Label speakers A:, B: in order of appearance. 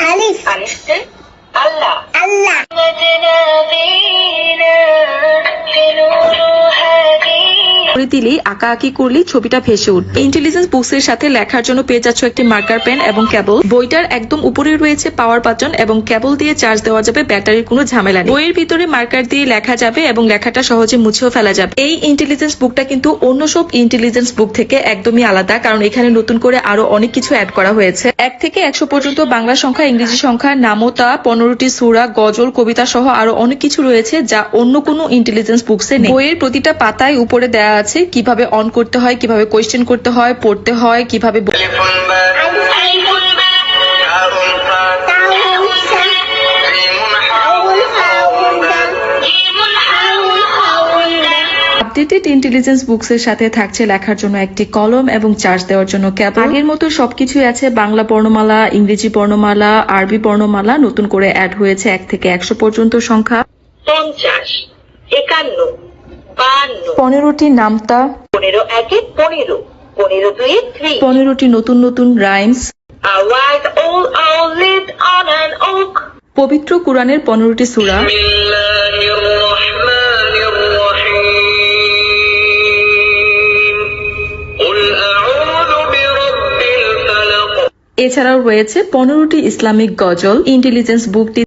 A: আলিফ।
B: আলিফতে আল্লাহ।
A: আল্লাহ।
C: দিলেই আঁকা আঁকি করলেই ছবিটা ভেসে উঠবে। ইন্টেলিজেন্স বুকস এর সাথে লেখার জন্য পেয়ে যাচ্ছ একটি মার্কার পেন এবং কেবল। বইটার একদম উপরে রয়েছে পাওয়ার বাটন এবং কেবল দিয়ে চার্জ দেওয়া যাবে, ব্যাটারির কোনো ঝামেলা নেই। বইয়ের ভিতরে মার্কার দিয়ে লেখা যাবে এবং লেখাটা সহজে মুছেও ফেলা যাবে। এই ইন্টেলিজেন্স বুকটা কিন্তু অন্য সব ইন্টেলিজেন্স বুক থেকে একদমই আলাদা, কারণ এখানে নতুন করে আরো অনেক কিছু অ্যাড করা হয়েছে। 1 থেকে 100 পর্যন্ত বাংলা সংখ্যা, ইংরেজি সংখ্যা, নামতা, 15টি সূরা, গজল, কবিতা সহ আরো অনেক কিছু রয়েছে যা অন্য কোনো ইন্টেলিজেন্স বুকসে নেই। বইয়ের প্রতিটা পাতায় উপরে দেওয়া আছে কিভাবে অন করতে হয়, কিভাবে কোয়েশ্চেন করতে হয়, পড়তে হয়, কিভাবে আপডেটেড ইন্টেলিজেন্স বুকস এর সাথে থাকছে লেখার জন্য একটি কলম এবং চার্জ দেওয়ার জন্য কেবল। আগের মতো সবকিছুই আছে, বাংলা বর্ণমালা, ইংরেজি বর্ণমালা, আরবি বর্ণমালা। নতুন করে অ্যাড হয়েছে 1 থেকে 100 পর্যন্ত সংখ্যা,
B: 50, 51, 52,
C: 15টি নামতা,
B: 15 একে 15, 15 দুয়ে 3,
C: 15টি নতুন নতুন rhymes,
B: a white owl lived on an oak.
C: পবিত্র কুরআনের 15টি সূরা, এছাড়াও রয়েছে 15টি ইসলামিক গজল। ইন্টেলিজেন্স বুকটি